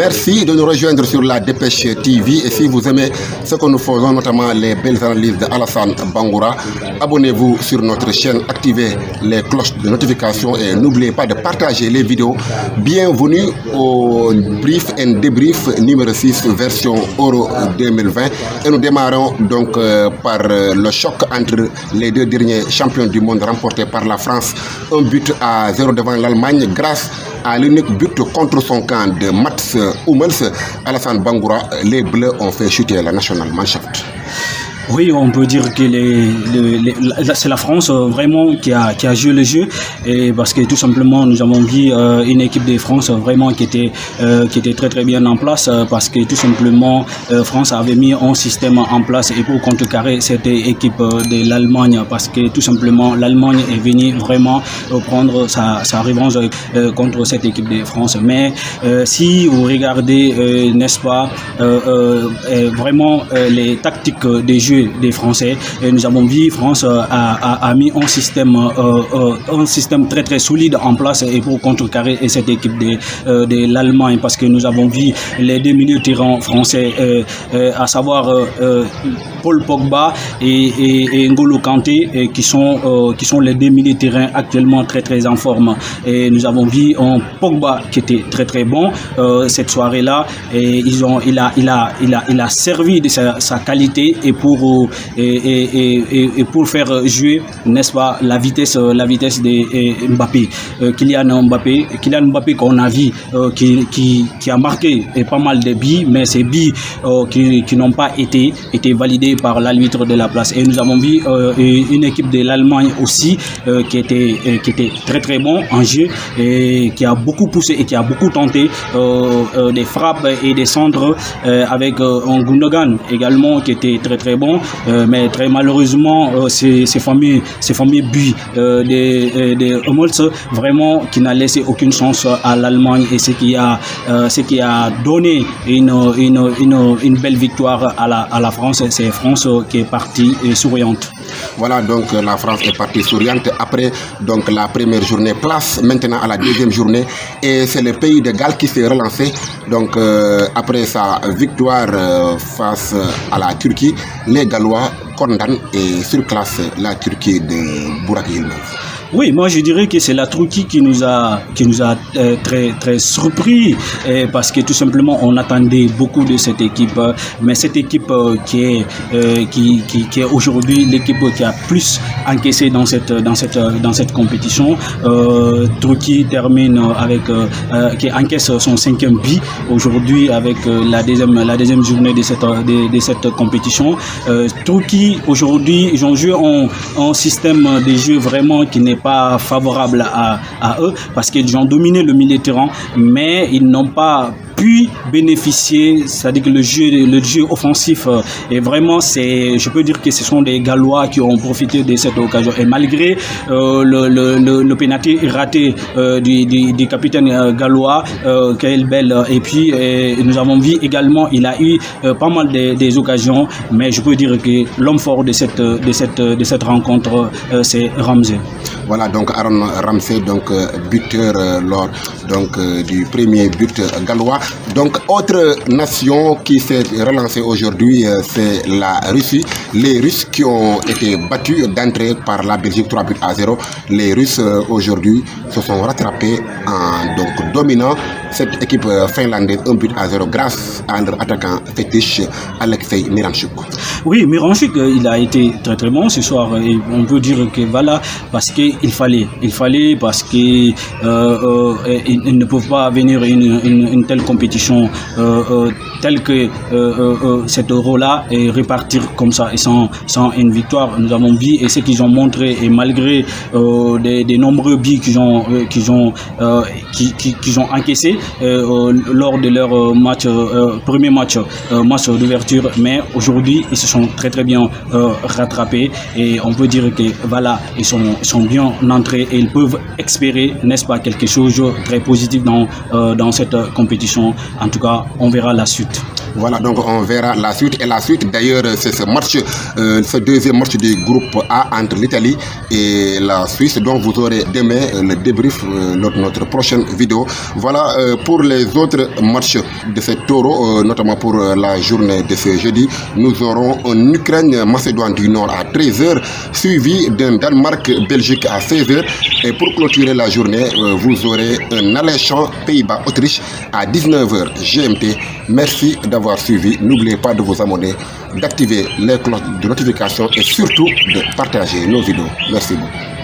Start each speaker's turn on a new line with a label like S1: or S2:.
S1: Merci de nous rejoindre sur la Dépêche TV. Et si vous aimez ce que nous faisons, notamment les belles analyses de Alassane Bangoura, abonnez-vous sur notre chaîne, activez les cloches de notification et n'oubliez pas de partager les vidéos. Bienvenue au Brief and Débrief numéro 6 version Euro 2020. Et nous démarrons donc par le choc entre les deux derniers champions du monde remportés par la France. 1-0 devant l'Allemagne grâce à l'unique but contre son camp de Mats Hummels. Alassane Bangoura, les Bleus ont fait chuter la Nationalmannschaft.
S2: Oui, on peut dire que c'est la France vraiment qui a joué le jeu, et parce que tout simplement nous avons vu une équipe de France vraiment qui était très très bien en place, parce que tout simplement France avait mis un système en place et pour contrecarrer cette équipe de l'Allemagne, parce que tout simplement l'Allemagne est venue vraiment prendre sa revanche contre cette équipe de France. Mais si vous regardez, n'est-ce pas, vraiment les tactiques des jeux des Français, et nous avons vu France a mis un système très très solide en place et pour contrecarrer cette équipe de l'Allemagne, parce que nous avons vu les deux milieux terrain français, à savoir Paul Pogba et N'Golo Kanté, qui sont les deux milieux terrain actuellement très très en forme. Et nous avons vu un Pogba qui était très très bon cette soirée là, et il a servi de sa qualité et pour faire jouer, n'est-ce pas, la vitesse de Mbappé, Kylian Mbappé qu'on a vu qui a marqué pas mal de buts, mais ces buts qui n'ont pas été validés par l'arbitre de la place. Et nous avons vu une équipe de l'Allemagne aussi qui était très très bon en jeu et qui a beaucoup poussé et qui a beaucoup tenté des frappes et des centres avec un Gundogan également qui était très très bon, mais très malheureusement ces fameux buts de Hummels vraiment qui n'a laissé aucune chance à l'Allemagne, et ce qui a donné une belle victoire à la France. C'est France qui est partie souriante.
S1: Voilà, donc la France est partie souriante après donc la première journée. Place maintenant à la deuxième journée, et c'est le pays de Galles qui s'est relancé. Donc après sa victoire face à la Turquie, les Gallois condamnent et surclassent la Turquie de Burak Yilmaz.
S2: Oui, moi je dirais que c'est la Turquie qui nous a très très surpris, parce que tout simplement on attendait beaucoup de cette équipe, mais cette équipe qui est aujourd'hui l'équipe qui a plus encaissé dans cette compétition. Turquie termine avec qui encaisse son 5e but aujourd'hui avec la deuxième journée de cette compétition. Turquie aujourd'hui ils ont joué un système de jeu vraiment qui n'est pas favorable à eux, parce qu'ils ont dominé le milieu de terrain, mais ils n'ont pas pu bénéficier, c'est-à-dire que le jeu offensif est vraiment, je peux dire que ce sont des Gallois qui ont profité de cette occasion, et malgré le pénalty raté du capitaine gallois Kael Bell, et puis nous avons vu également il a eu pas mal des occasions, mais je peux dire que l'homme fort de cette rencontre c'est Ramsey.
S1: Voilà, donc Aaron Ramsey, donc buteur lors du premier but gallois. Donc autre nation qui s'est relancée aujourd'hui, c'est la Russie. Les Russes qui ont été battus d'entrée par la Belgique 3-0. Les Russes aujourd'hui se sont rattrapés en dominant cette équipe finlandaise 1-0 grâce à leur attaquant fétiche Alexei Miranchuk.
S2: Oui, Miranchuk, il a été très très bon ce soir, et on peut dire que voilà, parce qu'il fallait parce qu'ils ne peuvent pas venir une telle compétition telle que cet euro-là et repartir comme ça et sans une victoire. Nous avons vu et ce qu'ils ont montré, et malgré des nombreux buts qu'ils ont encaissés lors de leur premier match d'ouverture, mais aujourd'hui ils se sont très très bien rattrapés, et on peut dire que voilà, ils sont bien entrés et ils peuvent espérer, n'est-ce pas, quelque chose de très positif dans cette compétition. En tout cas, on verra la suite.
S1: Voilà, donc on verra la suite. Et la suite, d'ailleurs, c'est ce deuxième match du groupe A entre l'Italie et la Suisse. Donc vous aurez demain le débrief lors de notre prochaine vidéo. Voilà, pour les autres matchs de ce taureau, notamment pour la journée de ce jeudi, nous aurons un Ukraine-Macédoine du Nord à 13h, suivi d'un Danemark-Belgique à 16h. Et pour clôturer la journée, vous aurez un alléchant Pays-Bas-Autriche à 19h GMT. Merci d'avoir suivi. N'oubliez pas de vous abonner, d'activer les cloches de notification et surtout de partager nos vidéos. Merci beaucoup.